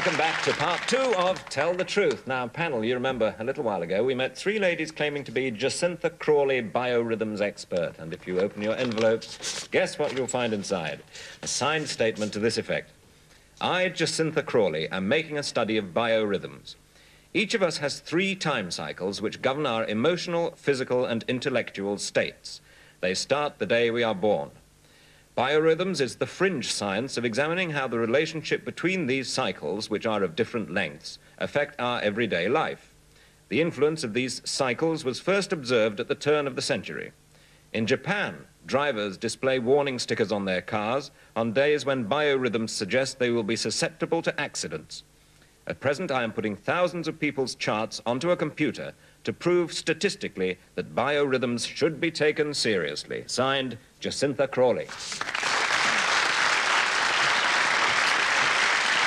Welcome back to part 2 of Tell the Truth. Now, panel, you remember a little while ago we met 3 ladies claiming to be Jacintha Crawley biorhythms expert. And if you open your envelopes, guess what you'll find inside? A signed statement to this effect. I, Jacintha Crawley, am making a study of biorhythms. Each of us has 3 time cycles which govern our emotional, physical, and intellectual states. They start the day we are born. Biorhythms is the fringe science of examining how the relationship between these cycles, which are of different lengths, affect our everyday life. The influence of these cycles was first observed at the turn of the century. In Japan, drivers display warning stickers on their cars on days when biorhythms suggest they will be susceptible to accidents. At present, I am putting thousands of people's charts onto a computer to prove statistically that biorhythms should be taken seriously. Signed, Jacintha Crawley.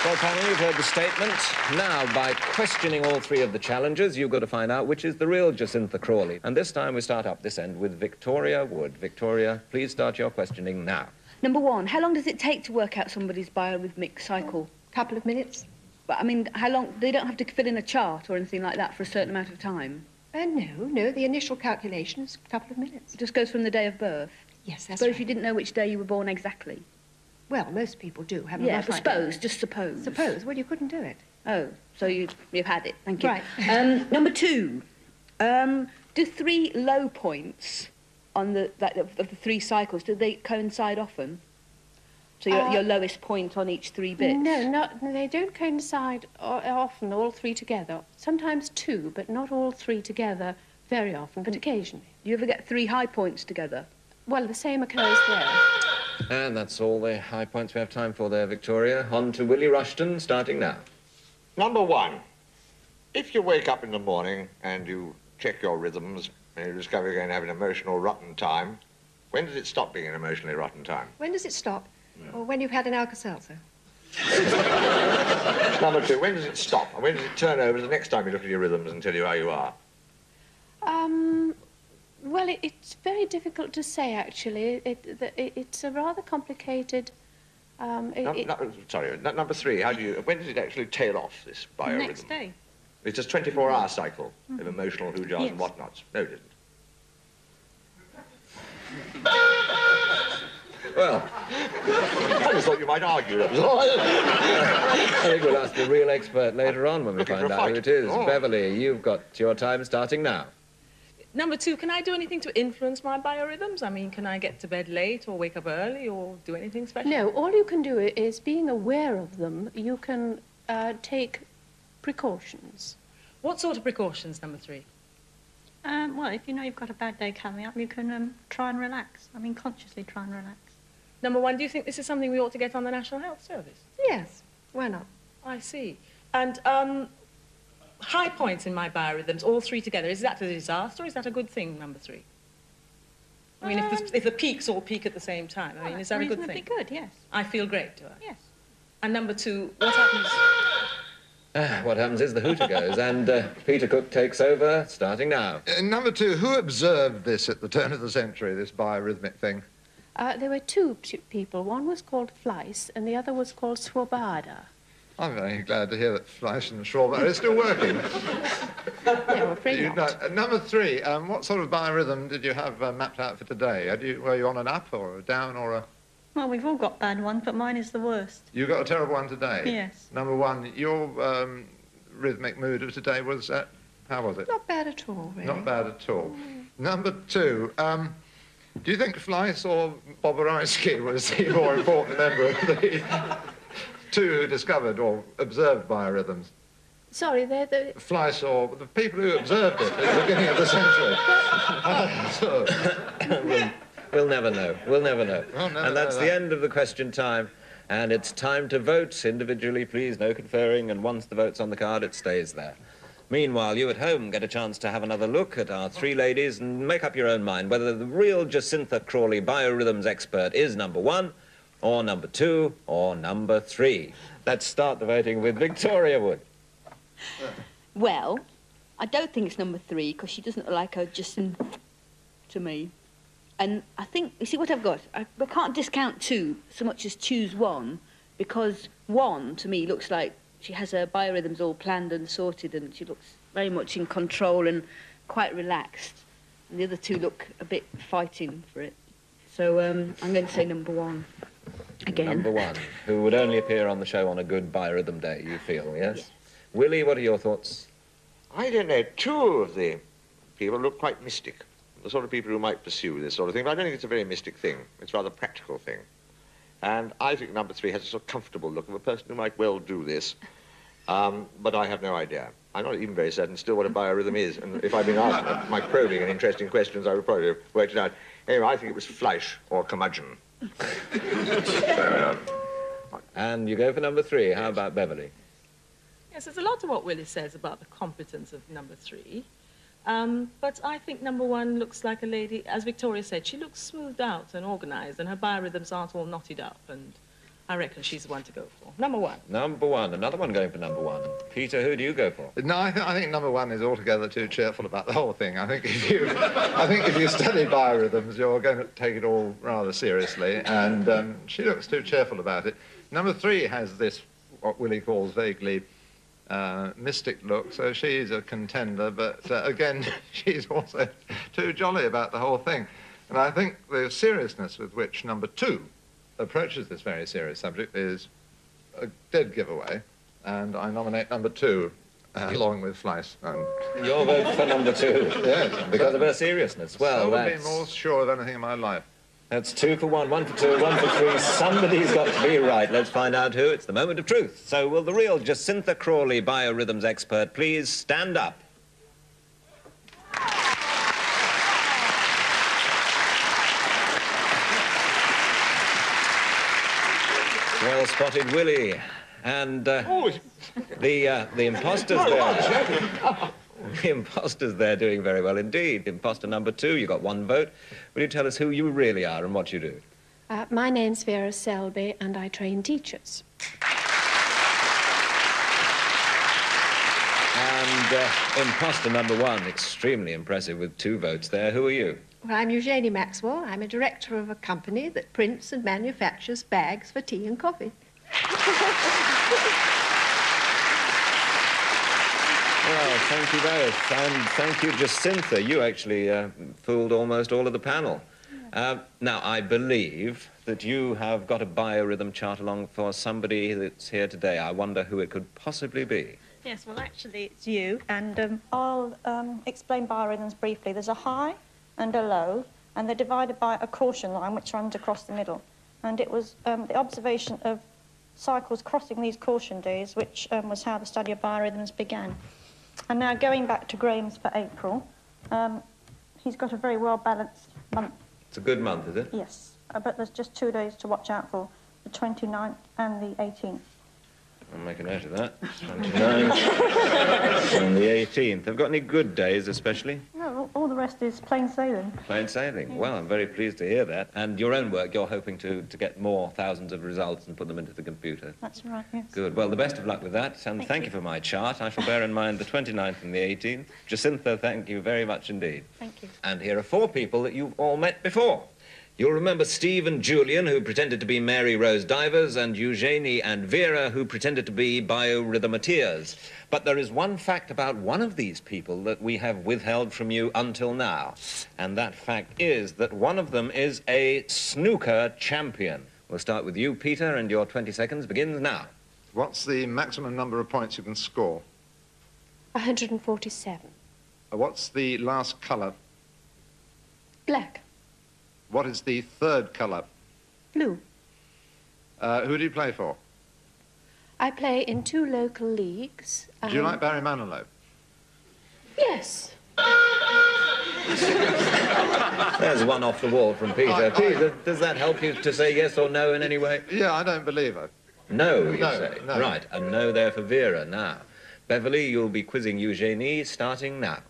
Well, panel, you've heard the statement. Now, by questioning all 3 of the challengers, you've got to find out which is the real Jacintha Crawley. And this time we start up this end with Victoria Wood. Victoria, please start your questioning now. Number 1, how long does it take to work out somebody's biorhythmic cycle? Couple of minutes. But, I mean, how long? They don't have to fill in a chart or anything like that for a certain amount of time? No, the initial calculation is a couple of minutes. It just goes from the day of birth? Yes, that's But right. if you didn't know which day you were born exactly? Well, most people do have a Yeah, rough but idea. suppose, just suppose. Suppose. Well, you couldn't do it. Oh, so you've had it. Thank you. Right. Number 2, do 3 low points on the of the 3 cycles, do they coincide often? So your lowest point on each 3 bits? No, they don't coincide often, all 3 together. Sometimes 2, but not all 3 together very often, but occasionally. Do you ever get 3 high points together? Well, the same occurs there. And that's all the high points we have time for there, Victoria. On to Willie Rushton, starting now. Number 1, if you wake up in the morning and you check your rhythms and you discover you're going to have an emotional rotten time, when does it stop being an emotionally rotten time? When does it stop? Or when you've had an Alka-Seltzer? Number 2, when does it stop? And when does it turn over the next time you look at your rhythms and tell you how you are? Well, it's very difficult to say, actually. It's a rather complicated... Number 3, when does it actually tail off, this biorhythm? Next day. It's just 24-hour cycle of emotional hoo-jars and whatnots. No, it isn't. Well, I just thought you might argue, that was all. I think we'll ask the real expert later on when we Looking find for a out who fight. it is. Oh. Beverly, you've got your time starting now. Number 2, can I do anything to influence my biorhythms? I mean, can I get to bed late or wake up early or do anything special? No, all you can do is, being aware of them, you can take precautions. What sort of precautions, number 3? Well, if you know you've got a bad day coming up, you can try and relax. I mean, consciously try and relax. Number 1, do you think this is something we ought to get on the National Health Service? Yes. Why not? I see. And high points in my biorhythms, all 3 together, is that a disaster or is that a good thing, number 3? I mean, if the peaks all peak at the same time, I mean, is that a good thing? Reasonably good, yes. I feel great, do I? Yes. And number 2, what happens? What happens is the hooter goes, and Peter Cook takes over, starting now. Number 2, who observed this at the turn of the century, this biorhythmic thing? There were 2 people. One was called Fleiss and the other was called Swoboda. I'm very glad to hear that Fleiss and Schwab are still working. No, I'm afraid not. Number 3, what sort of biorhythm did you have mapped out for today? Were you on an up or a down or a... Well, we've all got bad ones, but mine is the worst. You got a terrible one today? Yes. Number 1, your rhythmic mood of today was, how was it? Not bad at all, really. Not bad at all. Number 2, do you think Fleiss or Boborowski was the more important member of the 2 who discovered or observed biorhythms? Sorry, they're the... Fleiss or the people who observed it at the beginning of the century? We'll never know. We'll never know. We'll never And that's know the that. end of the question time. And it's time to vote individually, please. No conferring. And once the vote's on the card, it stays there. Meanwhile, you at home get a chance to have another look at our 3 ladies and make up your own mind whether the real Jacintha Crawley biorhythms expert is number 1, or number 2, or number 3. Let's start the voting with Victoria Wood. Well, I don't think it's number 3 because she doesn't look like her Jacintha to me. And I think, you see what I've got? I can't discount 2 so much as choose 1 because 1 to me looks like she has her biorhythms all planned and sorted, and she looks very much in control and quite relaxed. And the other two look a bit fighting for it. So I'm going to say number 1 again. Number 1, who would only appear on the show on a good biorhythm day, you feel, yes? Yes. Willie, what are your thoughts? I don't know, 2 of the people look quite mystic. The sort of people who might pursue this sort of thing, but I don't think it's a very mystic thing. It's a rather practical thing. And I think number 3 has a sort of comfortable look of a person who might well do this. But I have no idea. I'm not even very certain still what a biorhythm is. And if I'd been asked my probing and interesting questions, I would probably have worked it out. Anyway, I think it was Fleisch or curmudgeon. And you go for number 3. How about Beverly? Yes, there's a lot to what Willie says about the competence of number 3. But I think number 1 looks like a lady, as Victoria said, she looks smoothed out and organised, and her biorhythms aren't all knotted up, and I reckon she's the one to go for. Number 1. Number 1. Another one going for number 1. Peter, who do you go for? No, I think number 1 is altogether too cheerful about the whole thing. I think if you study biorhythms, you're going to take it all rather seriously, and she looks too cheerful about it. Number 3 has this, what Willie calls vaguely, mystic look, so she's a contender, but again, she's also too jolly about the whole thing. And I think the seriousness with which number 2 approaches this very serious subject is a dead giveaway, and I nominate number 2 along with Fleiss. Your vote for number 2? Yes. Because of her seriousness. Well, I've been more sure of anything in my life. That's 2 for 1, 1 for 2, 1 for 3. Somebody's got to be right. Let's find out who. It's the moment of truth. So will the real Jacintha Crawley biorhythms expert please stand up? Well spotted, Willie. And the imposters there. The imposter's there doing very well indeed. Imposter number 2, you got 1 vote. Will you tell us who you really are and what you do? My name's Vera Selby, and I train teachers. And imposter number 1, extremely impressive with 2 votes there. Who are you? Well, I'm Eugenie Maxwell. I'm a director of a company that prints and manufactures bags for tea and coffee. Well, thank you both. And thank you, Jacintha. You actually fooled almost all of the panel. Now, I believe that you have got a biorhythm chart along for somebody that's here today. I wonder who it could possibly be. Yes, well, actually, it's you, and I'll explain biorhythms briefly. There's a high and a low, and they're divided by a caution line which runs across the middle. And it was the observation of cycles crossing these caution days, which was how the study of biorhythms began. And now going back to Graham's for April, he's got a very well-balanced month. It's a good month, is it? Yes, but there's just 2 days to watch out for, the 29th and the 18th. I'll make a note of that. 29th and the 18th. Have got any good days, especially? No, all the rest is plain sailing. Plain sailing. Well, I'm very pleased to hear that. And your own work, you're hoping to get more thousands of results and put them into the computer. That's right, yes. Good. Well, the best of luck with that. And thank you for my chart. I shall bear in mind the 29th and the 18th. Jacintha, thank you very much indeed. Thank you. And here are 4 people that you've all met before. You'll remember Steve and Julian, who pretended to be Mary Rose Divers, and Eugenie and Vera, who pretended to be biorhythmateers. But there is one fact about one of these people that we have withheld from you until now. And that fact is that one of them is a snooker champion. We'll start with you, Peter, and your 20 seconds begins now. What's the maximum number of points you can score? 147. What's the last colour? Black. What is the 3rd colour? Blue. Who do you play for? I play in 2 local leagues. Do you like Barry Manilow? Yes. There's one off the wall from Peter. Peter, does that help you to say yes or no in any way? Yeah, I don't believe her. No, you No, say. no. Right, a no there for Vera. Now, Beverly, you'll be quizzing Eugenie starting now.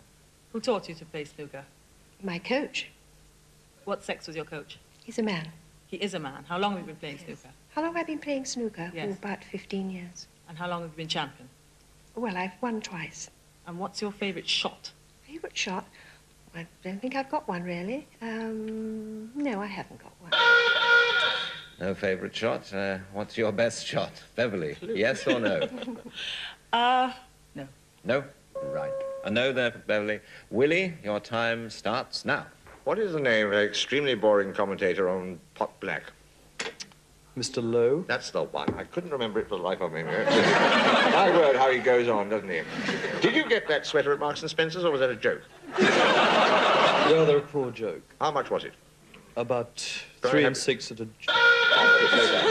Who taught you to play snooker? My coach. What sex was your coach? He's a man. He is a man. How long have you been playing snooker? How long have I been playing snooker? Yes. Oh, about 15 years. And how long have you been champion? Well, I've won twice. And what's your favourite shot? Favourite shot? I don't think I've got one, really. No, I haven't got one. No favourite shot. What's your best shot? Beverly, yes or no? No. No? Right. A no there for Beverly. Willie, your time starts now. What is the name of an extremely boring commentator on Pot Black? Mr. Lowe? That's the one. I couldn't remember it for the life of me. My word, how he goes on, doesn't he? Did you get that sweater at Marks and Spencer's, or was that a joke? Rather a poor joke. How much was it? About 3 and 6 at a...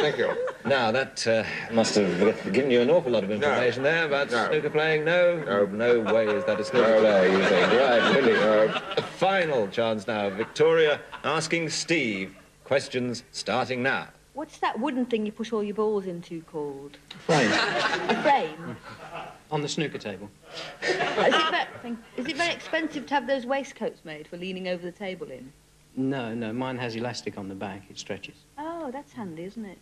Thank you. Now, that must have given you an awful lot of information there about snooker playing. No? No way is that a snooker player, you think. Right, Willie. Final chance now. Victoria asking Steve. Questions starting now. What's that wooden thing you push all your balls into called? Frame. A frame? On the snooker table. Is it very expensive to have those waistcoats made for leaning over the table in? No, mine has elastic on the back. It stretches. Oh, that's handy, isn't it?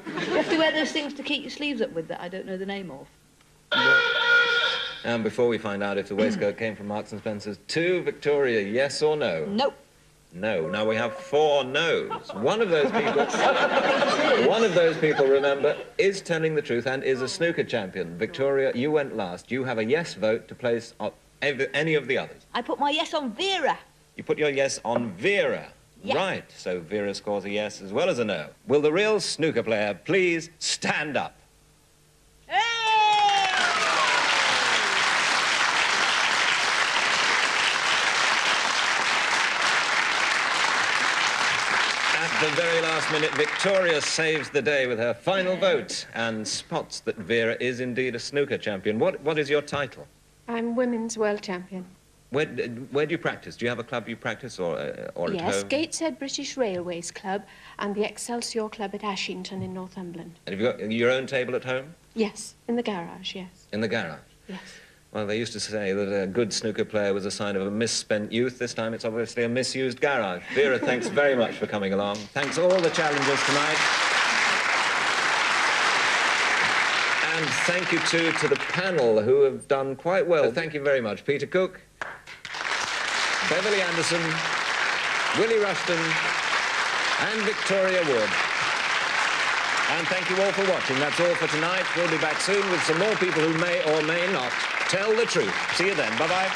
You have to wear those things to keep your sleeves up with that I don't know the name of. And before we find out if the waistcoat came from Marks and Spencer's, 2, Victoria, yes or no? Nope. No. Now we have 4 no's. One of those people, remember, is telling the truth and is a snooker champion. Victoria, you went last. You have a yes vote to place on any of the others. I put my yes on Vera. You put your yes on Vera. Yes. Right, so Vera scores a yes as well as a no. Will the real snooker player please stand up? At the very last minute, Victoria saves the day with her final vote and spots that Vera is indeed a snooker champion. What is your title? I'm women's world champion. Where do you practice? Do you have a club you practice or at home? Yes, Gateshead British Railways Club and the Excelsior Club at Ashington in Northumberland. And have you got your own table at home? Yes, in the garage, yes. In the garage? Yes. Well, they used to say that a good snooker player was a sign of a misspent youth. This time it's obviously a misused garage. Vera, thanks very much for coming along. Thanks all the challengers tonight. And thank you, too, to the panel, who have done quite well. Thank you very much. Peter Cook, Beverly Anderson, Willie Rushton, and Victoria Wood. And thank you all for watching. That's all for tonight. We'll be back soon with some more people who may or may not tell the truth. See you then. Bye-bye.